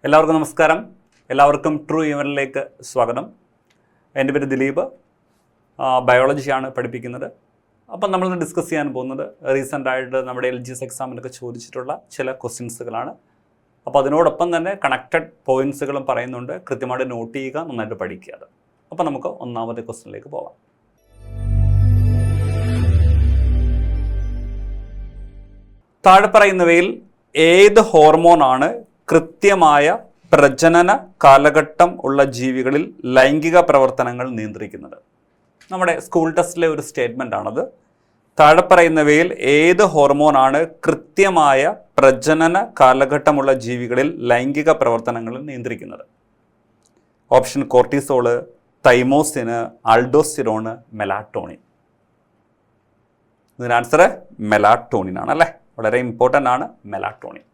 എല്ലാവർക്കും നമസ്കാരം. എല്ലാവർക്കും ട്രൂ യുവനിലേക്ക് സ്വാഗതം. എൻ്റെ പേര് ദിലീപ്, ബയോളജിയാണ് പഠിപ്പിക്കുന്നത്. അപ്പം നമ്മളിന്ന് ഡിസ്കസ് ചെയ്യാൻ പോകുന്നത് റീസെൻ്റായിട്ട് നമ്മുടെ LGS എക്സാമിനൊക്കെ ചോദിച്ചിട്ടുള്ള ചില ക്വസ്റ്റ്യൻസുകളാണ്. അപ്പോൾ അതിനോടൊപ്പം തന്നെ കണക്റ്റഡ് പോയിൻറ്റ്സുകളും പറയുന്നുണ്ട്. കൃത്യമായിട്ട് നോട്ട് ചെയ്യുക, നന്നായിട്ട് പഠിക്കുക. അത് അപ്പോൾ നമുക്ക് ഒന്നാമത്തെ ക്വസ്റ്റ്യനിലേക്ക് പോകാം. താഴെ പറയുന്നവയിൽ ഏത് ഹോർമോണാണ് കൃത്യമായ പ്രജനന കാലഘട്ടം ഉള്ള ജീവികളിൽ ലൈംഗിക പ്രവർത്തനങ്ങൾ നിയന്ത്രിക്കുന്നത്? നമ്മുടെ സ്കൂൾ ടെസ്റ്റിലെ ഒരു സ്റ്റേറ്റ്മെൻ്റ് ആണത്. താഴെ പറയുന്നവയിൽ ഏത് ഹോർമോണാണ് കൃത്യമായ പ്രജനന കാലഘട്ടമുള്ള ജീവികളിൽ ലൈംഗിക പ്രവർത്തനങ്ങൾ നിയന്ത്രിക്കുന്നത്? Option cortisol, thymosin, aldosterone, melatonin. ഇതിന് ആൻസർ മെലാറ്റോണിൻ ആണ് അല്ലേ? വളരെ ഇമ്പോർട്ടൻ്റ് ആണ് മെലാറ്റോണിൻ.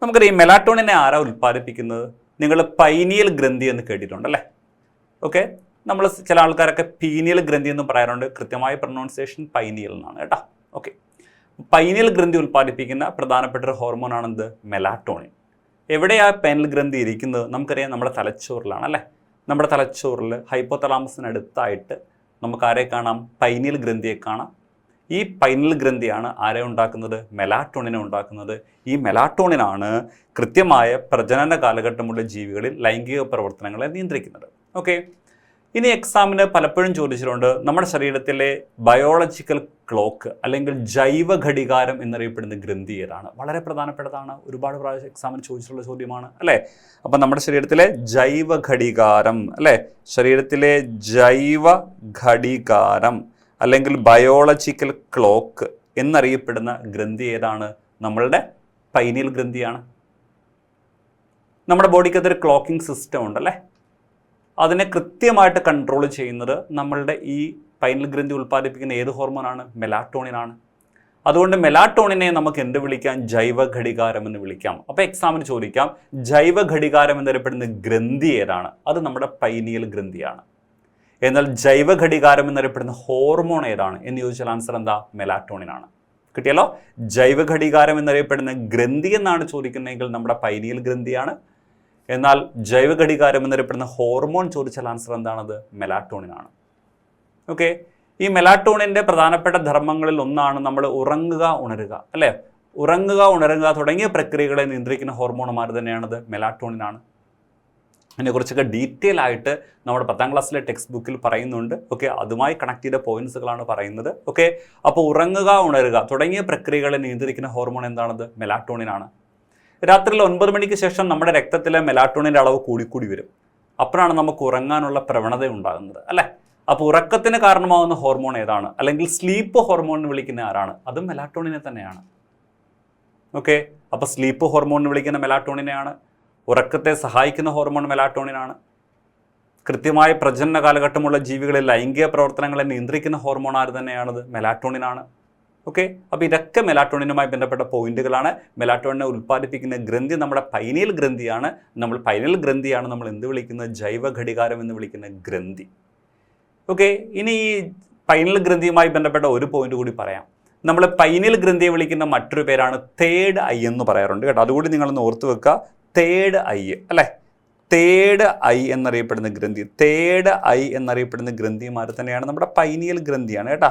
നമുക്കറിയാം മെലാറ്റോണിനെ ആരാ ഉൽപ്പാദിപ്പിക്കുന്നത്? നിങ്ങൾ പൈനിയൽ ഗ്രന്ഥി എന്ന് കേട്ടിട്ടുണ്ടല്ലേ? ഓക്കെ, നമ്മൾ ചില ആൾക്കാരൊക്കെ പീനിയൽ ഗ്രന്ഥി എന്ന് പറയാറുണ്ട്. കൃത്യമായ പ്രൊനൗൺസിയേഷൻ പൈനിയൽ എന്നാണ് കേട്ടോ. ഓക്കെ, പൈനിയൽ ഗ്രന്ഥി ഉൽപ്പാദിപ്പിക്കുന്ന പ്രധാനപ്പെട്ട ഒരു ഹോർമോൺ ആണെന്ത്? മെലാറ്റോണിൻ. എവിടെയാണ് പൈനിയൽ ഗ്രന്ഥി ഇരിക്കുന്നത്? നമുക്കറിയാം നമ്മുടെ തലച്ചോറിലാണ് അല്ലേ? നമ്മുടെ തലച്ചോറിൽ ഹൈപ്പോതലാമസിനടുത്തായിട്ട് നമുക്ക് ആരെ കാണാം? പൈനിയൽ ഗ്രന്ഥിയെ കാണാം. ഈ പൈനിയൽ ഗ്രന്ഥിയാണ് ആരെ ഉണ്ടാക്കുന്നത്? മെലാറ്റോണിനെ ഉണ്ടാക്കുന്നത്. ഈ മെലാറ്റോണിനാണ് കൃത്യമായ പ്രജനന കാലഘട്ടമുള്ള ജീവികളിൽ ലൈംഗിക പ്രവർത്തനങ്ങളെ നിയന്ത്രിക്കുന്നത്. ഓക്കെ, ഇനി എക്സാമിന് പലപ്പോഴും ചോദിച്ചിട്ടുണ്ട് നമ്മുടെ ശരീരത്തിലെ ബയോളജിക്കൽ ക്ലോക്ക് അല്ലെങ്കിൽ ജൈവ ഘടികാരം എന്നറിയപ്പെടുന്ന ഗ്രന്ഥി ഏതാണ്? വളരെ പ്രധാനപ്പെട്ടതാണ്. ഒരുപാട് പ്രാവശ്യം എക്സാമിന് ചോദിച്ചിട്ടുള്ള ചോദ്യമാണ് അല്ലേ? അപ്പം നമ്മുടെ ശരീരത്തിലെ ജൈവ ഘടികാരം അല്ലേ? ശരീരത്തിലെ ജൈവ ഘടികാരം അല്ലെങ്കിൽ ബയോളജിക്കൽ ക്ലോക്ക് എന്നറിയപ്പെടുന്ന ഗ്രന്ഥി ഏതാണ്? നമ്മളുടെ പൈനിയൽ ഗ്രന്ഥിയാണ്. നമ്മുടെ ബോഡിക്കകത്തൊരു ക്ലോക്കിംഗ് സിസ്റ്റം ഉണ്ടല്ലേ? അതിനെ കൃത്യമായിട്ട് കൺട്രോൾ ചെയ്യുന്നത് നമ്മളുടെ ഈ പൈനിയൽ ഗ്രന്ഥി ഉൽപ്പാദിപ്പിക്കുന്ന ഏത് ഹോർമോണാണ്? മെലാറ്റോണിനാണ്. അതുകൊണ്ട് മെലാറ്റോണിനെ നമുക്ക് എന്ത് വിളിക്കാം? ജൈവ ഘടികാരം എന്ന് വിളിക്കാം. അപ്പോൾ എക്സാമിന് ചോദിക്കാം ജൈവ ഘടികാരം എന്നറിയപ്പെടുന്ന ഗ്രന്ഥി ഏതാണ്? അത് നമ്മുടെ പൈനിയൽ ഗ്രന്ഥിയാണ്. എന്നാൽ ജൈവ ഘടികാരം എന്നറിയപ്പെടുന്ന ഹോർമോൺ ഏതാണ് എന്ന് ചോദിച്ചാൽ ആൻസർ എന്താ? മെലാറ്റോണിനാണ്. കിട്ടിയല്ലോ? ജൈവ ഘടികാരം എന്നറിയപ്പെടുന്ന ഗ്രന്ഥി എന്നാണ് ചോദിക്കുന്നതെങ്കിൽ നമ്മുടെ പൈനിയൽ ഗ്രന്ഥിയാണ്. എന്നാൽ ജൈവ ഘടികാരം എന്നറിയപ്പെടുന്ന ഹോർമോൺ ചോദിച്ചാൽ ആൻസർ എന്താണത്? മെലാറ്റോണിനാണ്. ഓക്കെ, ഈ മെലാറ്റോണിൻ്റെ പ്രധാനപ്പെട്ട ധർമ്മങ്ങളിൽ ഒന്നാണ് നമ്മൾ ഉറങ്ങുക, ഉണരുക അല്ലേ? ഉറങ്ങുക, ഉണരുക തുടങ്ങിയ പ്രക്രിയകളെ നിയന്ത്രിക്കുന്ന ഹോർമോണുമാർ തന്നെയാണത് മെലാറ്റോണിനാണ്. അതിനെക്കുറിച്ചൊക്കെ ഡീറ്റെയിൽ ആയിട്ട് നമ്മുടെ 10ാം ക്ലാസ്സിലെ ടെക്സ്റ്റ് ബുക്കിൽ പറയുന്നുണ്ട്. ഓക്കെ, അതുമായി കണക്ട് ചെയ്ത പോയിന്റ്സുകളാണ് പറയുന്നത്. ഓക്കെ, അപ്പോൾ ഉറങ്ങുക, ഉണരുക തുടങ്ങിയ പ്രക്രിയകളെ നിയന്ത്രിക്കുന്ന ഹോർമോൺ എന്താണത്? മെലാറ്റോണിനാണ്. രാത്രിയിൽ 9 മണിക്ക് ശേഷം നമ്മുടെ രക്തത്തിലെ മെലാറ്റോണിൻ്റെ അളവ് കൂടിക്കൂടി വരും. അപ്പോഴാണ് നമുക്ക് ഉറങ്ങാനുള്ള പ്രവണത ഉണ്ടാകുന്നത് അല്ലേ? അപ്പോൾ ഉറക്കത്തിന് കാരണമാകുന്ന ഹോർമോൺ ഏതാണ്? അല്ലെങ്കിൽ സ്ലീപ്പ് ഹോർമോൺ എന്ന് വിളിക്കുന്ന ആരാണ്? അതും മെലാറ്റോണിനെ തന്നെയാണ്. ഓക്കെ, അപ്പോൾ സ്ലീപ്പ് ഹോർമോൺ എന്ന് വിളിക്കുന്ന മെലാറ്റോണിനെയാണ്. ഉറക്കത്തെ സഹായിക്കുന്ന ഹോർമോൺ മെലാറ്റോണിനാണ്. കൃത്യമായ പ്രജനന കാലഘട്ടമുള്ള ജീവികളിൽ ലൈംഗിക പ്രവർത്തനങ്ങളെ നിയന്ത്രിക്കുന്ന ഹോർമോൺ ആര് തന്നെയാണത്? മെലാറ്റോണിനാണ്. ഓക്കെ, അപ്പോൾ ഇതൊക്കെ മെലാറ്റോണിനുമായി ബന്ധപ്പെട്ട പോയിന്റുകളാണ്. മെലാറ്റോണിനെ ഉൽപ്പാദിപ്പിക്കുന്ന ഗ്രന്ഥി നമ്മുടെ പൈനിയൽ ഗ്രന്ഥിയാണ്. പൈനിയൽ ഗ്രന്ഥിയാണ് നമ്മൾ എന്ത് വിളിക്കുന്നത്? ജൈവ ഘടികാരം എന്ന് വിളിക്കുന്ന ഗ്രന്ഥി. ഓക്കെ, ഇനി ഈ പൈനിയൽ ഗ്രന്ഥിയുമായി ബന്ധപ്പെട്ട ഒരു പോയിന്റ് കൂടി പറയാം. നമ്മൾ പൈനിയൽ ഗ്രന്ഥിയെ വിളിക്കുന്ന മറ്റൊരു പേരാണ് തേർഡ് ഐ എന്ന് പറയാറുണ്ട് കേട്ടോ. അതുകൂടി നിങ്ങളൊന്ന് ഓർത്ത് വെക്കുക. തേർഡ് ഐ അല്ലേ? തേർഡ് ഐ എന്നറിയപ്പെടുന്ന ഗ്രന്ഥി, തേർഡ് ഐ എന്നറിയപ്പെടുന്ന ഗ്രന്ഥിമാർ തന്നെയാണ് നമ്മുടെ പൈനിയൽ ഗ്രന്ഥിയാണ് കേട്ടോ.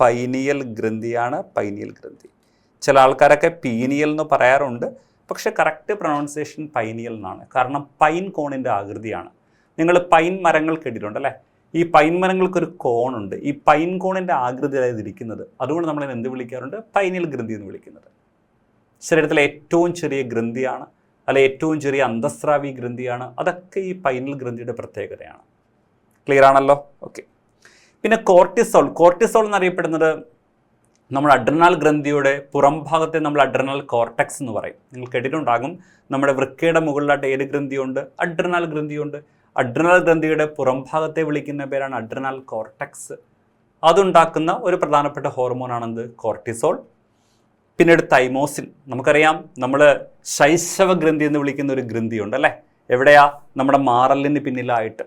പൈനിയൽ ഗ്രന്ഥിയാണ് പൈനിയൽ ഗ്രന്ഥി. ചില ആൾക്കാരൊക്കെ പീനിയൽ എന്ന് പറയാറുണ്ട്, പക്ഷെ കറക്റ്റ് പ്രൊനൗൺസിയേഷൻ പൈനിയൽ എന്നാണ്. കാരണം പൈൻ കോണിൻ്റെ ആകൃതിയാണ്. നിങ്ങൾ പൈൻ മരങ്ങൾ കേട്ടിട്ടുണ്ടല്ലേ? ഈ പൈൻ മരങ്ങൾക്കൊരു കോണുണ്ട്. ഈ പൈൻ കോണിൻ്റെ ആകൃതിയിലായത് ഇരിക്കുന്നത്. അതുകൊണ്ട് നമ്മൾ എന്ത് വിളിക്കാറുണ്ട്? പൈനിയൽ ഗ്രന്ഥി എന്ന് വിളിക്കുന്നത്. ശരീരത്തിലെ ഏറ്റവും ചെറിയ ഗ്രന്ഥിയാണ്, അല്ലെ ഏറ്റവും ചെറിയ അന്തസ്രാവി ഗ്രന്ഥിയാണ്. അതൊക്കെ ഈ പൈനിയൽ ഗ്രന്ഥിയുടെ പ്രത്യേകതയാണ്. ക്ലിയർ ആണല്ലോ? ഓക്കെ, പിന്നെ കോർട്ടിസോൾ. കോർട്ടിസോൾ എന്നറിയപ്പെടുന്നത് നമ്മുടെ അഡ്രിനൽ ഗ്രന്ഥിയുടെ പുറം ഭാഗത്തെ നമ്മൾ അഡ്രിനൽ കോർട്ടെക്സ് എന്ന് പറയും. നിങ്ങൾ കേട്ടിട്ടുണ്ടാകും. നമ്മുടെ വൃക്കയുടെ മുകളിലായിട്ട് ഏത് ഗ്രന്ഥിയുണ്ട്? അഡ്രിനൽ ഗ്രന്ഥിയുണ്ട്. അഡ്രിനൽ ഗ്രന്ഥിയുടെ പുറം ഭാഗത്തെ വിളിക്കുന്ന പേരാണ് അഡ്രിനൽ കോർട്ടെക്സ്. അതുണ്ടാക്കുന്ന ഒരു പ്രധാനപ്പെട്ട ഹോർമോണാണെന്ത്? കോർട്ടിസോൾ. പിന്നീട് തൈമോസിൻ. നമുക്കറിയാം നമ്മൾ ശൈശവ ഗ്രന്ഥി എന്ന് വിളിക്കുന്ന ഒരു ഗ്രന്ഥിയുണ്ട് അല്ലേ? എവിടെയാ? നമ്മുടെ മാറലിന് പിന്നിലായിട്ട്.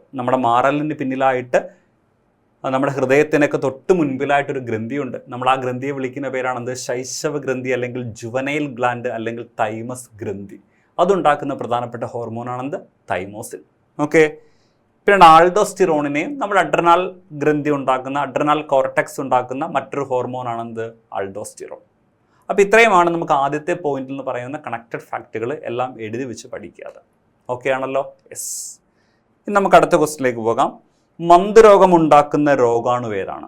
നമ്മുടെ ഹൃദയത്തിനൊക്കെ തൊട്ട് മുൻപിലായിട്ടൊരു ഗ്രന്ഥിയുണ്ട്. നമ്മൾ ആ ഗ്രന്ഥിയെ വിളിക്കുന്ന പേരാണെന്ത്? ശൈശവ ഗ്രന്ഥി അല്ലെങ്കിൽ ജുവനൈൽ ഗ്ലാൻഡ് അല്ലെങ്കിൽ തൈമസ് ഗ്രന്ഥി. അതുണ്ടാക്കുന്ന പ്രധാനപ്പെട്ട ഹോർമോണാണെന്ത്? തൈമോസിൻ. ഓക്കെ. പിന്നെ ആൾഡോസ്റ്റിറോണിനെയും നമ്മുടെ അഡ്രനാൽ ഗ്രന്ഥി ഉണ്ടാക്കുന്ന അഡ്രനാൽ കോർട്ടെക്സ് ഉണ്ടാക്കുന്ന മറ്റൊരു ഹോർമോണാണെന്ത്? ആൾഡോസ്റ്റിറോൺ. അപ്പോൾ ഇത്രയുമാണ് നമുക്ക് ആദ്യത്തെ പോയിന്റിൽ നിന്ന് പറയുന്ന കണക്റ്റഡ് ഫാക്റ്റുകൾ എല്ലാം എഴുതി വെച്ച് പഠിക്കാതെ. ഓക്കെ ആണല്ലോ? യെസ്. ഇനി നമുക്ക് അടുത്ത ക്വസ്റ്റിലേക്ക് പോകാം. മന്ദരോഗം ഉണ്ടാക്കുന്ന രോഗാണു ഏതാണ്?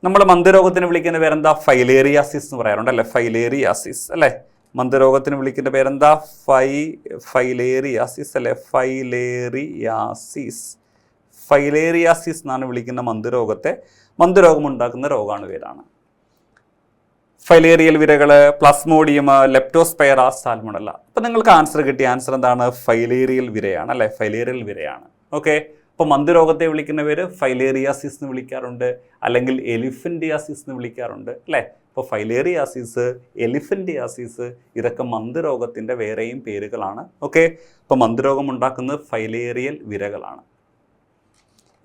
നമ്മൾ മന്ദരോഗത്തിന് വിളിക്കുന്ന പേരെന്താ? ഫൈലേറിയാസിസ് എന്ന് പറയാറുണ്ട് അല്ലേ? ഫൈലേറിയാസിസ് അല്ലേ? മന്ദരോഗത്തിന് വിളിക്കുന്ന പേരെന്താ? ഫൈലേറിയാസിസ് അല്ലേ? ഫൈലേറിയാസിസ് എന്നാണ് വിളിക്കുന്ന മന്ദരോഗത്തെ. മന്ദരോഗം ഉണ്ടാക്കുന്ന രോഗാണു ഏതാണ്? ഫൈലേറിയൽ വിരകൾ, പ്ലാസ്മോഡിയം, ലെപ്റ്റോസ്പൈറ, സാൽമണല്ല. അപ്പം നിങ്ങൾക്ക് ആൻസർ കിട്ടിയ ആൻസർ എന്താണ്? ഫൈലേറിയൽ വിരയാണ് അല്ലേ? ഫൈലേറിയൽ വിരയാണ്. ഓക്കെ. അപ്പോൾ മന്ദരോഗത്തെ വിളിക്കുന്ന പേര് ഫൈലേറിയാസിസ് എന്ന് വിളിക്കാറുണ്ട്, അല്ലെങ്കിൽ എലിഫന്റിയാസിസ് എന്ന് വിളിക്കാറുണ്ട് അല്ലേ? അപ്പോൾ ഫൈലേറിയാസിസ്, എലിഫന്റിയാസിസ് ഇതൊക്കെ മന്ദരോഗത്തിൻ്റെ വേറെയും പേരുകളാണ്. ഓക്കെ. അപ്പോൾ മന്ദരോഗം ഉണ്ടാക്കുന്നത് ഫൈലേറിയൽ വിരകളാണ്.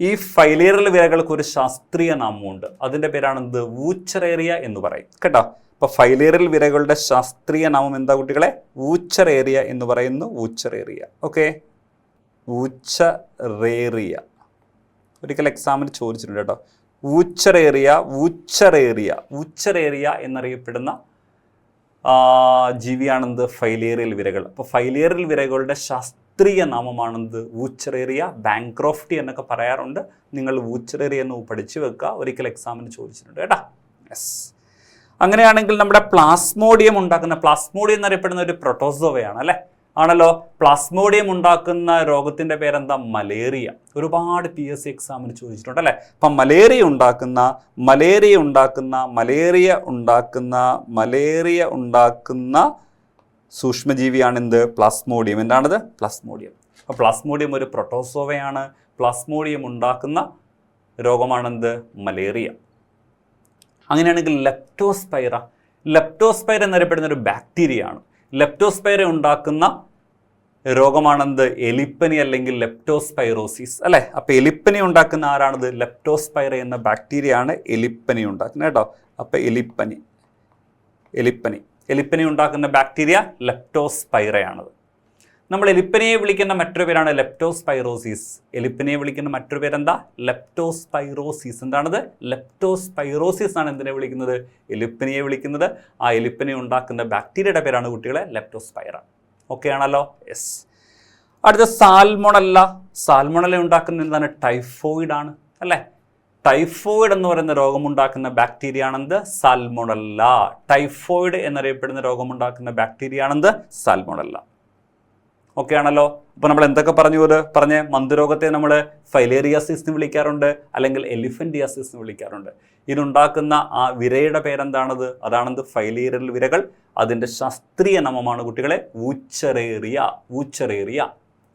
ഈ ഫൈലേറിയൽ വിരകൾക്ക് ഒരു ശാസ്ത്രീയ നാമമുണ്ട്. അതിൻ്റെ പേരാണെന്ത്? വൂച്ചറേറിയ എന്ന് പറയും കേട്ടോ. അപ്പോൾ ഫൈലേറിയൽ വിരകളുടെ ശാസ്ത്രീയ നാമം എന്താ കുട്ടികളെ? വൂച്ചറേറിയ എന്ന് പറയുന്നു. വൂച്ചറേറിയ. ഓക്കെ. വൂച്ചറേറിയ ഒരിക്കൽ എക്സാമിന് ചോദിച്ചിട്ടുണ്ട് കേട്ടോ. വൂച്ചറേറിയ എന്നറിയപ്പെടുന്ന ജീവിയാണെന്ത്? ഫൈലേറിയൽ വിരകൾ. അപ്പോൾ ഫൈലേറിയൽ വിരകളുടെ ശാസ്ത്രീയ നാമമാണെന്ത്? വൂച്ചറേറിയ. ബാങ്ക്രോഫ്റ്റി എന്നൊക്കെ പറയാറുണ്ട്. നിങ്ങൾ വൂച്ചറേറിയ എന്ന് പഠിച്ചു വെക്കുക, ഒരിക്കൽ എക്സാമിന് ചോദിച്ചിട്ടുണ്ട് കേട്ടോ. യെസ്. അങ്ങനെയാണെങ്കിൽ നമ്മുടെ പ്ലാസ്മോഡിയം എന്നറിയപ്പെടുന്ന ഒരു പ്രൊട്ടോസോവയാണ് അല്ലേ? ആണല്ലോ. പ്ലാസ്മോഡിയം ഉണ്ടാക്കുന്ന രോഗത്തിൻ്റെ പേരെന്താ? മലേറിയ. ഒരുപാട് PSC എക്സാമിന് ചോദിച്ചിട്ടുണ്ട് അല്ലേ? അപ്പം മലേറിയ ഉണ്ടാക്കുന്ന സൂക്ഷ്മജീവിയാണ് എന്ത്? പ്ലാസ്മോഡിയം. എന്താണത്? പ്ലാസ്മോഡിയം. അപ്പോൾ പ്ലാസ്മോഡിയം ഒരു പ്രൊട്ടോസോവയാണ്. പ്ലാസ്മോഡിയം ഉണ്ടാക്കുന്ന രോഗമാണെന്ത്? മലേറിയ. അങ്ങനെയാണെങ്കിൽ ലെപ്റ്റോസ്പൈറ എന്നറിയപ്പെടുന്ന ഒരു ബാക്ടീരിയയാണ്. ലെപ്റ്റോസ്പൈറ ഉണ്ടാക്കുന്ന രോഗമാണെന്ത്? എലിപ്പനി അല്ലെങ്കിൽ ലെപ്റ്റോസ്പൈറോസിസ് അല്ലേ? അപ്പോൾ എലിപ്പനി ഉണ്ടാക്കുന്ന ആരാണത്? ലെപ്റ്റോസ്പൈറ എന്ന ബാക്ടീരിയയാണ് എലിപ്പനി ഉണ്ടാക്കുന്നത് കേട്ടോ. അപ്പോൾ എലിപ്പനി ഉണ്ടാക്കുന്ന ബാക്ടീരിയ ലെപ്റ്റോസ്പൈറയാണത്. നമ്മൾ എലിപ്പനിയെ വിളിക്കുന്ന മറ്റൊരു പേരാണ് ലെപ്റ്റോസ്പൈറോസിസ്. എലിപ്പനിയെ വിളിക്കുന്ന മറ്റൊരു പേരെന്താ? ലെപ്റ്റോസ്പൈറോസിസ്. എന്താണത്? ലെപ്റ്റോസ്പൈറോസിസ് ആണ് എന്തിനെ വിളിക്കുന്നത്? എലിപ്പനിയെ വിളിക്കുന്നത്. ആ എലിപ്പനി ഉണ്ടാക്കുന്ന ബാക്ടീരിയയുടെ പേരാണ് കുട്ടികളെ ലെപ്റ്റോസ്പൈറ. ഓക്കെ ആണല്ലോ? യെസ്. അടുത്ത സാൽമോണല്ല ഉണ്ടാക്കുന്ന എന്താണ്? ടൈഫോയിഡ് ആണ് അല്ലേ? ടൈഫോയിഡ് എന്ന് പറയുന്ന രോഗമുണ്ടാക്കുന്ന ബാക്ടീരിയ ആണെന്ത്? സാൽമോണല്ല. ടൈഫോയിഡ് എന്നറിയപ്പെടുന്ന രോഗമുണ്ടാക്കുന്ന ബാക്ടീരിയ ആണെന്ത്? സാൽമോണല്ല. ഓക്കെ ആണല്ലോ? അപ്പോൾ നമ്മൾ എന്തൊക്കെ പറഞ്ഞ മന്ദരോഗത്തെ നമ്മൾ ഫൈലേറിയാസിസ് എന്ന് വിളിക്കാറുണ്ട്, അല്ലെങ്കിൽ എലിഫന്റിയാസിസ് എന്ന് വിളിക്കാറുണ്ട്. ഇതുണ്ടാക്കുന്ന ആ വിരയുടെ പേരെന്താണത്? അതാണെന്ത്? ഫൈലേറിയൽ വിരകൾ. അതിൻ്റെ ശാസ്ത്രീയ നാമമാണ് കുട്ടികളെ വൂച്ചറേറിയ.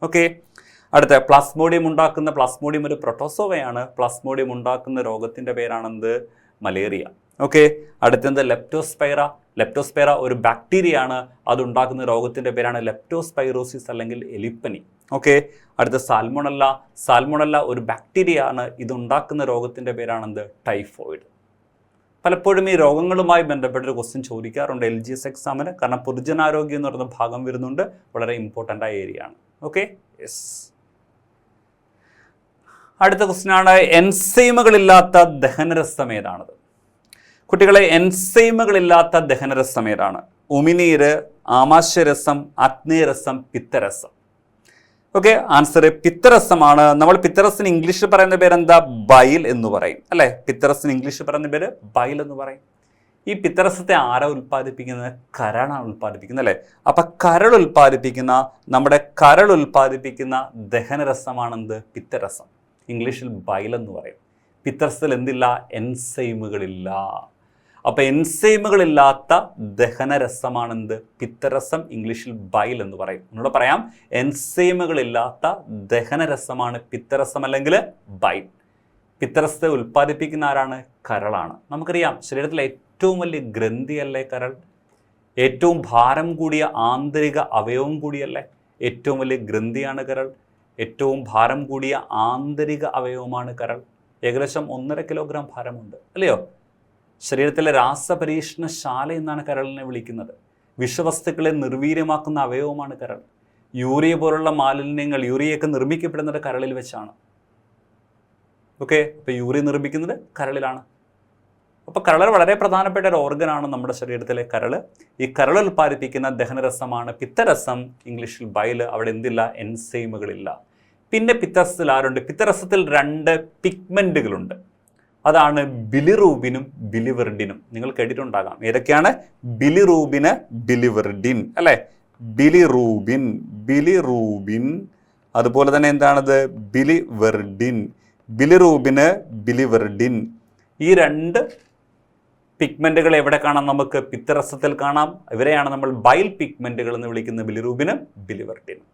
ഓക്കെ. അടുത്ത പ്ലാസ്മോഡിയം ഒരു പ്രൊട്ടോസോവയാണ്. പ്ലാസ്മോഡിയം ഉണ്ടാക്കുന്ന രോഗത്തിൻ്റെ പേരാണെന്ത്? മലേറിയ. ഓക്കെ. അടുത്തത് ലെപ്റ്റോസ്പൈറ ഒരു ബാക്ടീരിയ ആണ്. അതുണ്ടാക്കുന്ന രോഗത്തിൻ്റെ പേരാണ് ലെപ്റ്റോസ്പൈറോസിസ് അല്ലെങ്കിൽ എലിപ്പനി. ഓക്കെ. അടുത്ത സാൽമോണല്ല ഒരു ബാക്ടീരിയ ആണ്. ഇതുണ്ടാക്കുന്ന രോഗത്തിൻ്റെ പേരാണെന്ത്? ടൈഫോയിഡ്. പലപ്പോഴും ഈ രോഗങ്ങളുമായി ബന്ധപ്പെട്ടൊരു ക്വസ്റ്റ്യൻ ചോദിക്കാറുണ്ട് LGS എക്സാമിന്. കാരണം പൊതുജനാരോഗ്യം എന്ന് പറയുന്ന ഭാഗം വരുന്നുണ്ട്. വളരെ ഇമ്പോർട്ടൻ്റ് ആയ ഏരിയ ആണ്. ഓക്കെ. യെസ്. അടുത്ത ക്വസ്റ്റ്യനാണ് എൻസൈമുകളില്ലാത്ത ദഹനരസം ഏതാണത്? കുട്ടികളെ, എൻസൈമുകളില്ലാത്ത ദഹനരസം ഏതാണ്? ഉമിനീര്, ആമാശയരസം, ആഗ്നേയരസം, പിത്തരസം. ഓക്കെ. ആൻസർ പിത്തരസമാണ്. നമ്മൾ പിത്തരസിന് ഇംഗ്ലീഷിൽ പറയുന്ന പേരെന്താ? ബൈൽ എന്ന് പറയും അല്ലേ? പിത്തരസിന് ഇംഗ്ലീഷിൽ പറയുന്ന പേര് ബൈൽ എന്ന് പറയും. ഈ പിത്തരസത്തെ ആരാ ഉൽപ്പാദിപ്പിക്കുന്നത്? കരളാണ് ഉൽപ്പാദിപ്പിക്കുന്നത് അല്ലേ? അപ്പം നമ്മുടെ കരൾ ഉൽപ്പാദിപ്പിക്കുന്ന ദഹനരസമാണെന്ത്? പിത്തരസം. ഇംഗ്ലീഷിൽ ബൈൽ എന്ന് പറയും. പിത്തരസത്തിൽ എന്തില്ല? എൻസൈമുകളില്ല. അപ്പോൾ എൻസൈമുകളില്ലാത്ത ദഹനരസമാണെന്ത്? പിത്തരസം. ഇംഗ്ലീഷിൽ ബൈൽ എന്ന് പറയും. ഒന്നുകൂടെ പറയാം, എൻസൈമുകളില്ലാത്ത ദഹനരസമാണ് പിത്തരസം അല്ലെങ്കിൽ ബൈൽ. പിത്തരസത്തെ ഉൽപ്പാദിപ്പിക്കുന്ന ആരാണ്? കരളാണ്. നമുക്കറിയാം, ശരീരത്തിലെ ഏറ്റവും വലിയ ഗ്രന്ഥിയല്ലേ കരൾ? ഏറ്റവും ഭാരം കൂടിയ ആന്തരിക അവയവം കൂടിയല്ലേ? ഏറ്റവും വലിയ ഗ്രന്ഥിയാണ് കരൾ. ഏറ്റവും ഭാരം കൂടിയ ആന്തരിക അവയവമാണ് കരൾ. ഏകദേശം 1.5 കിലോഗ്രാം ഭാരമുണ്ട് അല്ലയോ? ശരീരത്തിലെ രാസപരീക്ഷണശാല എന്നാണ് കരളിനെ വിളിക്കുന്നത്. വിഷവസ്തുക്കളെ നിർവീര്യമാക്കുന്ന അവയവമാണ് കരൾ. യൂറിയ പോലുള്ള മാലിന്യങ്ങൾ, യൂറിയൊക്കെ നിർമ്മിക്കപ്പെടുന്നത് കരളിൽ വെച്ചാണ്. ഓക്കെ, അപ്പോൾ യൂറിയ നിർമ്മിക്കുന്നത് കരളിലാണ്. അപ്പോൾ കരൾ വളരെ പ്രധാനപ്പെട്ട ഒരു ഓർഗനാണ് നമ്മുടെ ശരീരത്തിലെ കരൾ. ഈ കരൾ ഉൽപ്പാദിപ്പിക്കുന്ന ദഹനരസമാണ് പിത്തരസം, ഇംഗ്ലീഷിൽ ബൈൽ. അവിടെ എന്തില്ല? എൻസൈമുകളില്ല. പിന്നെ പിത്തരസത്തിൽ ആരുണ്ട്? പിത്തരസത്തിൽ 2 പിഗ്മെന്റുകളുണ്ട്. അതാണ് ബിലിറൂബിനും ബിലിവെറിഡിനും. നിങ്ങൾ കേട്ടിട്ടുണ്ടാകാം. ഏതൊക്കെയാണ്? ബിലിറൂബിന്, ബിലിവെറിഡിൻ, അല്ലെ? ബിലിറൂബിൻ, അതുപോലെ തന്നെ എന്താണത്? ബിലിവെറിഡിൻ. ബിലിറൂബിന്, ബിലിവെറിഡിൻ. ഈ 2 പിഗ്മെന്റുകൾ എവിടെ കാണാം? നമുക്ക് പിത്തരസത്തിൽ കാണാം. ഇവരെയാണ് നമ്മൾ ബൈൽ പിഗ്മെന്റുകൾ എന്ന് വിളിക്കുന്നത്, ബിലിറൂബിനും ബിലിവെറിഡിനും.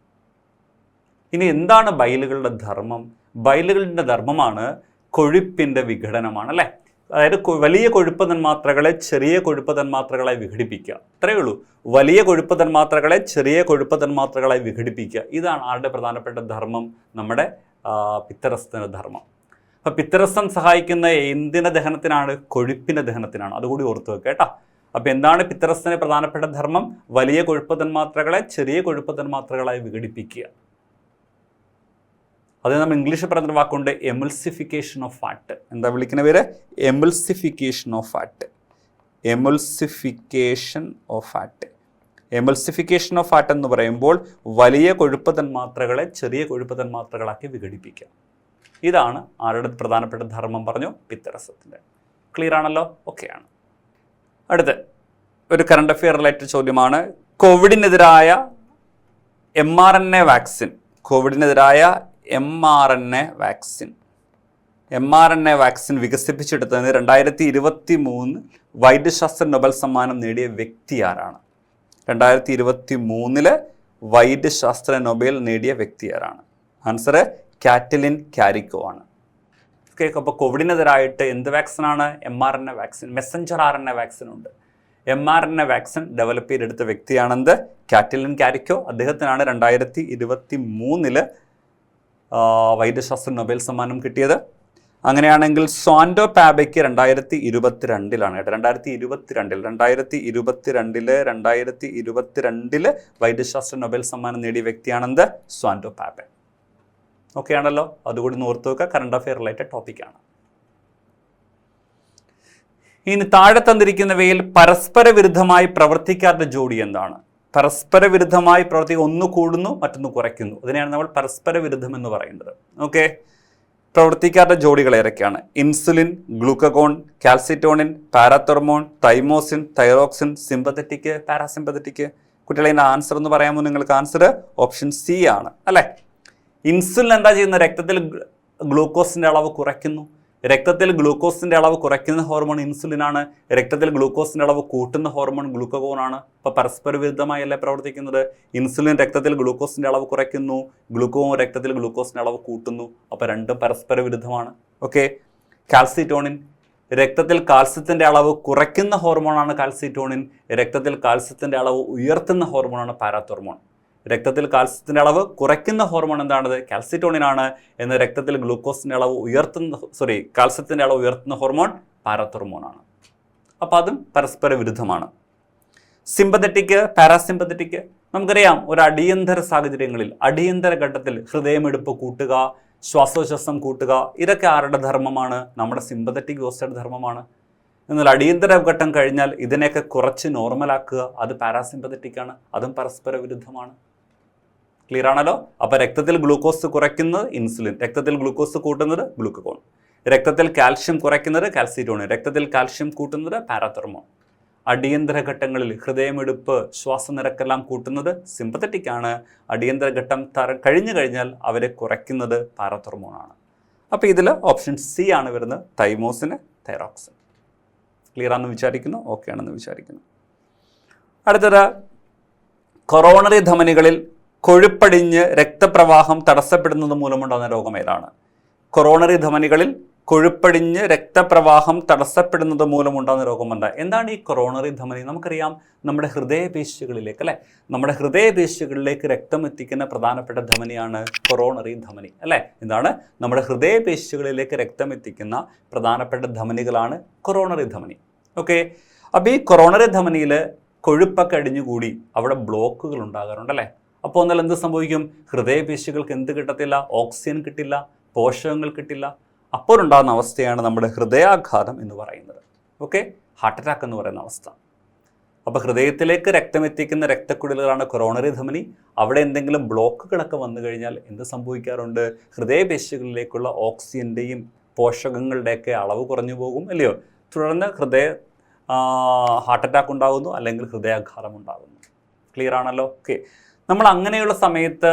ഇനി എന്താണ് ബൈലുകളുടെ ധർമ്മം? ബൈലുകളുടെ ധർമ്മമാണ് കൊഴുപ്പിന്റെ വിഘടനമാണ്, അല്ലേ? അതായത് വലിയ കൊഴുപ്പ് തന്മാത്രകളെ ചെറിയ കൊഴുപ്പ് തന്മാത്രകളായി വിഘടിപ്പിക്കുക. അത്രയേ ഉള്ളൂ. വലിയ കൊഴുപ്പ് തന്മാത്രകളെ ചെറിയ കൊഴുപ്പ് തന്മാത്രകളായി വിഘടിപ്പിക്കുക. ഇതാണ് ആരുടെ പ്രധാനപ്പെട്ട ധർമ്മം? നമ്മുടെ പിത്തരസത്തിന്റെ ധർമ്മം. അപ്പം പിത്തരസം സഹായിക്കുന്ന എന്തിൻ്റെ ദഹനത്തിനാണ്? കൊഴുപ്പിൻ്റെ ദഹനത്തിനാണ്. അതുകൂടി ഓർത്തു വെക്കുക കേട്ടോ. അപ്പം എന്താണ് പിത്തരസത്തിന് പ്രധാനപ്പെട്ട ധർമ്മം? വലിയ കൊഴുപ്പ് തന്മാത്രകളെ ചെറിയ കൊഴുപ്പ് തന്മാത്രകളായി വിഘടിപ്പിക്കുക. അത് നമ്മൾ ഇംഗ്ലീഷിൽ പറയുന്ന വാക്കുണ്ട് എമൾസിഫിക്കേഷൻ ഓഫ് ഫാറ്റ്. എന്താ വിളിക്കുന്ന പേര്? Emulsification of fat. Emulsification of fat. Emulsification of fat എന്ന് പറയുമ്പോൾ വലിയ കൊഴുപ്പ് തന്മാത്രകളെ ചെറിയ കൊഴുപ്പ് തന്മാത്രകളാക്കി വിഘടിപ്പിക്കുക. ഇതാണ് ആരുടെ പ്രധാനപ്പെട്ട ധർമ്മം പറഞ്ഞു? പിത്തരസത്തിൻ്റെ. ക്ലിയർ ആണല്ലോ? ഓക്കെയാണ്. അടുത്ത് ഒരു കറണ്ട് അഫെയർ റിലേറ്റഡ് ചോദ്യമാണ്. കോവിഡിനെതിരായ mRNA വാക്സിൻ, കോവിഡിനെതിരായ mRNA വാക്സിൻ വികസിപ്പിച്ചെടുത്തതിന് 2023 വൈദ്യശാസ്ത്ര നൊബൽ സമ്മാനം നേടിയ വ്യക്തി ആരാണ്? 2023 വൈദ്യശാസ്ത്ര നൊബേൽ നേടിയ വ്യക്തി ആരാണ്? ആൻസർ കാറ്റലിൻ കാരിക്കോ ആണ്. ഓക്കെ, അപ്പോൾ കോവിഡിനെതിരായിട്ട് എന്ത് വാക്സിനാണ്? mRNA vaccine. Messenger RNA vaccine ഉണ്ട്. mRNA വാക്സിൻ ഡെവലപ്പ് ചെയ്തെടുത്ത വ്യക്തിയാണെന്ത്? കാറ്റലിൻ കാരിക്കോ. അദ്ദേഹത്തിനാണ് 2023 വൈദ്യശാസ്ത്ര നൊബേൽ സമ്മാനം കിട്ടിയത്. അങ്ങനെയാണെങ്കിൽ സ്വാൻഡോ പാബയ്ക്ക് 2022 കേട്ടോ. 2022 വൈദ്യശാസ്ത്ര നൊബേൽ സമ്മാനം നേടിയ വ്യക്തിയാണെന്ത്? സ്വാൻഡോ പാബെ. ഓക്കെ ആണല്ലോ? അതുകൂടി ഓർത്ത് വെക്കുക. കറണ്ട് അഫെയർ റിലേറ്റഡ് ടോപ്പിക്കാണ്. ഇനി താഴെ തന്നിരിക്കുന്നവയിൽ പരസ്പര വിരുദ്ധമായി പ്രവർത്തിക്കാത്ത ജോഡി എന്താണ്? പരസ്പര വിരുദ്ധമായി പ്രവർത്തിക്കുക, ഒന്ന് കൂടുന്നു മറ്റൊന്ന് കുറയ്ക്കുന്നു. അതിനെയാണ് നമ്മൾ പരസ്പര വിരുദ്ധം എന്ന് പറയുന്നത്. ഓക്കെ, പ്രവർത്തിക്കാത്ത ജോഡികൾ ഏതൊക്കെയാണ്? Insulin, glucagon, calcitonin, parathormone, thymosin, thyroxine, sympathetic, parasympathetic. കുട്ടികളെ ഇതിൻ്റെ ആൻസർ എന്ന് പറയാമോ നിങ്ങൾക്ക്? ആൻസർ ഓപ്ഷൻ സി ആണ്, അല്ലേ? ഇൻസുലിൻ എന്താ ചെയ്യുന്നത്? രക്തത്തിൽ ഗ്ലൂക്കോസിൻ്റെ അളവ് കുറയ്ക്കുന്നു. രക്തത്തിൽ ഗ്ലൂക്കോസിൻ്റെ അളവ് കുറയ്ക്കുന്ന ഹോർമോൺ ഇൻസുലിനാണ്. രക്തത്തിൽ ഗ്ലൂക്കോസിൻ്റെ അളവ് കൂട്ടുന്ന ഹോർമോൺ ഗ്ലൂക്കഗോണാണ്. അപ്പോൾ പരസ്പര വിരുദ്ധമായല്ലേ പ്രവർത്തിക്കുന്നത്? ഇൻസുലിൻ രക്തത്തിൽ ഗ്ലൂക്കോസിൻ്റെ അളവ് കുറയ്ക്കുന്നു, ഗ്ലൂക്കോൺ രക്തത്തിൽ ഗ്ലൂക്കോസിൻ്റെ അളവ് കൂട്ടുന്നു. അപ്പോൾ രണ്ടും പരസ്പര വിരുദ്ധമാണ്. ഓക്കെ, കാൽസിറ്റോണിൻ രക്തത്തിൽ കാൽസ്യത്തിൻ്റെ അളവ് കുറയ്ക്കുന്ന ഹോർമോണാണ് കാൽസിറ്റോണിൻ. രക്തത്തിൽ കാൽസ്യത്തിൻ്റെ അളവ് ഉയർത്തുന്ന ഹോർമോണാണ് പാരാതെർമോൺ. രക്തത്തിൽ കാൽസ്യത്തിൻ്റെ അളവ് കുറയ്ക്കുന്ന ഹോർമോൺ എന്താണത്? കാൽസിറ്റോണിനാണ്. എന്ന് രക്തത്തിൽ ഗ്ലൂക്കോസിൻ്റെ അളവ് കാൽസ്യത്തിൻ്റെ അളവ് ഉയർത്തുന്ന ഹോർമോൺ പാരാതെർമോണാണ്. അപ്പോൾ അതും പരസ്പര വിരുദ്ധമാണ്. Sympathetic, parasympathetic. നമുക്കറിയാം, ഒരു അടിയന്തര സാഹചര്യങ്ങളിൽ, അടിയന്തര ഘട്ടത്തിൽ ഹൃദയമെടുപ്പ് കൂട്ടുക, ശ്വാസോച്ഛ്വാസം കൂട്ടുക, ഇതൊക്കെ ആരുടെ ധർമ്മമാണ്? നമ്മുടെ സിമ്പത്തറ്റിക് വ്യവസ്ഥയുടെ ധർമ്മമാണ്. എന്നാൽ അടിയന്തര ഘട്ടം കഴിഞ്ഞാൽ ഇതിനെയൊക്കെ കുറച്ച് നോർമലാക്കുക, അത് പാരാസിമ്പത്തറ്റിക് ആണ്. അതും പരസ്പര വിരുദ്ധമാണ്. ക്ലിയർ ആണല്ലോ? അപ്പോൾ രക്തത്തിൽ ഗ്ലൂക്കോസ് കുറയ്ക്കുന്നത് ഇൻസുലിൻ, രക്തത്തിൽ ഗ്ലൂക്കോസ് കൂട്ടുന്നത് ഗ്ലൂക്കഗോൺ, രക്തത്തിൽ കാൽഷ്യം കുറയ്ക്കുന്നത് കാൽസിറ്റോണിൻ, രക്തത്തിൽ കാൽഷ്യം കൂട്ടുന്നത് പാരാതെർമോൺ. അടിയന്തര ഘട്ടങ്ങളിൽ ഹൃദയമെടുപ്പ്, ശ്വാസനിരക്കെല്ലാം കൂട്ടുന്നത് സിമ്പത്തറ്റിക് ആണ്. അടിയന്തര ഘട്ടം കഴിഞ്ഞു കഴിഞ്ഞാൽ അവരെ കുറയ്ക്കുന്നത് പാരാതെർമോൺ ആണ്. അപ്പോൾ ഇതിൽ ഓപ്ഷൻ സി ആണ് വരുന്നത്, തൈമോസിന്, തൈറോക്സിൻ. ക്ലിയർ ആണെന്ന് വിചാരിക്കുന്നു. ഓക്കെ ആണെന്ന് വിചാരിക്കുന്നു. അടുത്തത്, കൊറോണറി ധമനികളിൽ കൊഴുപ്പടിഞ്ഞ് രക്തപ്രവാഹം തടസ്സപ്പെടുന്നത് മൂലമുണ്ടാകുന്ന രോഗം ഏതാണ്? കൊറോണറി ധമനികളിൽ കൊഴുപ്പടിഞ്ഞ് രക്തപ്രവാഹം തടസ്സപ്പെടുന്നത് മൂലമുണ്ടാകുന്ന രോഗം എന്താണ് ഈ കൊറോണറി ധമനി? നമുക്കറിയാം, നമ്മുടെ ഹൃദയപേശികളിലേക്ക്, അല്ലേ, നമ്മുടെ ഹൃദയപേശികളിലേക്ക് രക്തം എത്തിക്കുന്ന പ്രധാനപ്പെട്ട ധമനിയാണ് കൊറോണറി ധമനി, അല്ലേ? എന്താണ്? നമ്മുടെ ഹൃദയപേശികളിലേക്ക് രക്തം എത്തിക്കുന്ന പ്രധാനപ്പെട്ട ധമനികളാണ് കൊറോണറി ധമനി. ഓക്കെ, അപ്പോൾ ഈ കൊറോണറി ധമനിയിൽ കൊഴുപ്പൊക്കെ അടിഞ്ഞുകൂടി അവിടെ ബ്ലോക്കുകൾ ഉണ്ടാകാറുണ്ടല്ലേ. അപ്പോൾ എന്നാൽ എന്ത് സംഭവിക്കും? ഹൃദയപേശികൾക്ക് എന്ത് കിട്ടത്തില്ല? ഓക്സിജൻ കിട്ടില്ല, പോഷകങ്ങൾ കിട്ടില്ല. അപ്പോഴുണ്ടാകുന്ന അവസ്ഥയാണ് നമ്മുടെ ഹൃദയാഘാതം എന്ന് പറയുന്നത്. ഓക്കെ, ഹാർട്ട് അറ്റാക്ക് എന്ന് പറയുന്ന അവസ്ഥ. അപ്പോൾ ഹൃദയത്തിലേക്ക് രക്തം എത്തിക്കുന്ന രക്തക്കുഴലുകളാണ് കൊറോണറി ധമനി. അവിടെ എന്തെങ്കിലും ബ്ലോക്കുകളൊക്കെ വന്നു കഴിഞ്ഞാൽ എന്ത് സംഭവിക്കാറുണ്ട്? ഹൃദയപേശികളിലേക്കുള്ള ഓക്സിജൻ്റെയും പോഷകങ്ങളുടെയൊക്കെ അളവ് കുറഞ്ഞു പോകും, അല്ലയോ? തുടർന്ന് ഹാർട്ട് അറ്റാക്ക് ഉണ്ടാകുന്നു, അല്ലെങ്കിൽ ഹൃദയാഘാതം ഉണ്ടാകുന്നു. ക്ലിയർ ആണല്ലോ? ഓക്കെ. നമ്മൾ അങ്ങനെയുള്ള സമയത്ത്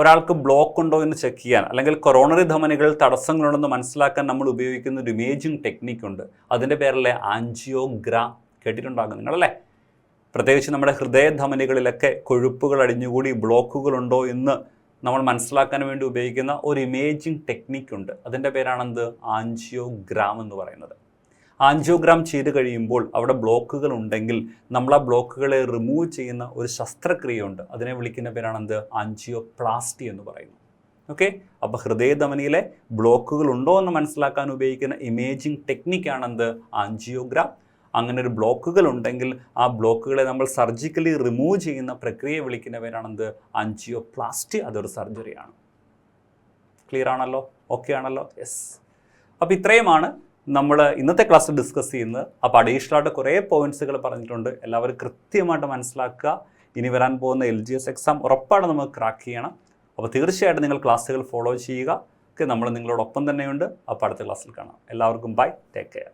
ഒരാൾക്ക് ബ്ലോക്ക് ഉണ്ടോ എന്ന് ചെക്ക് ചെയ്യാൻ, അല്ലെങ്കിൽ കൊറോണറി ധമനികൾ തടസ്സങ്ങളുണ്ടെന്ന് മനസ്സിലാക്കാൻ നമ്മൾ ഉപയോഗിക്കുന്ന ഒരു ഇമേജിംഗ് ടെക്നിക്കുണ്ട്. അതിൻ്റെ പേരല്ലേ ആൻജിയോഗ്രാം. കേട്ടിട്ടുണ്ടാകും നിങ്ങളല്ലേ? പ്രത്യേകിച്ച് നമ്മുടെ ഹൃദയധമനികളിലൊക്കെ കൊഴുപ്പുകൾ അടിഞ്ഞുകൂടി ബ്ലോക്കുകളുണ്ടോ എന്ന് നമ്മൾ മനസ്സിലാക്കാൻ വേണ്ടി ഉപയോഗിക്കുന്ന ഒരു ഇമേജിംഗ് ടെക്നിക്കുണ്ട്. അതിൻ്റെ പേരാണെന്ത്? ആൻജിയോഗ്രാം എന്ന് പറയുന്നത്. ആൻജിയോഗ്രാം ചെയ്ത് കഴിയുമ്പോൾ അവിടെ ബ്ലോക്കുകൾ ഉണ്ടെങ്കിൽ നമ്മൾ ആ ബ്ലോക്കുകളെ റിമൂവ് ചെയ്യുന്ന ഒരു ശസ്ത്രക്രിയയുണ്ട്. അതിനെ വിളിക്കുന്ന പേരാണെന്ത്? ആൻജിയോപ്ലാസ്റ്റി എന്ന് പറയുന്നു. ഓക്കെ, അപ്പോൾ ഹൃദയധമനിയിലെ ബ്ലോക്കുകൾ ഉണ്ടോ എന്ന് മനസ്സിലാക്കാൻ ഉപയോഗിക്കുന്ന ഇമേജിംഗ് ടെക്നിക്കാണെന്ത്? ആൻജിയോഗ്രാം. അങ്ങനെ ഒരു ബ്ലോക്കുകൾ ഉണ്ടെങ്കിൽ ആ ബ്ലോക്കുകളെ നമ്മൾ സർജിക്കലി റിമൂവ് ചെയ്യുന്ന പ്രക്രിയയെ വിളിക്കുന്ന പേരാണെന്ത്? ആൻജിയോപ്ലാസ്റ്റി. അതൊരു സർജറിയാണ്. ക്ലിയർ ആണല്ലോ? ഓക്കെ ആണല്ലോ? യെസ്. അപ്പോൾ ഇത്രയുമാണ് നമ്മൾ ഇന്നത്തെ ക്ലാസ്സിൽ ഡിസ്കസ് ചെയ്യുന്നത്. അപ്പോൾ അഡീഷണൽ ആയിട്ട് കുറേ പോയിന്റ്സുകൾ പറഞ്ഞിട്ടുണ്ട്. എല്ലാവരും കൃത്യമായിട്ട് മനസ്സിലാക്കുക. ഇനി വരാൻ പോകുന്ന LGS എക്സാം ഉറപ്പാണ് നമുക്ക് ക്രാക്ക് ചെയ്യണം. അപ്പോൾ തീർച്ചയായിട്ടും നിങ്ങൾ ക്ലാസ്സുകൾ ഫോളോ ചെയ്യുക. ഓക്കെ, നമ്മൾ നിങ്ങളോടൊപ്പം തന്നെയുണ്ട്. അപ്പോൾ അടുത്ത ക്ലാസ്സിൽ കാണാം. എല്ലാവർക്കും ബൈ, ടേക്ക് കെയർ.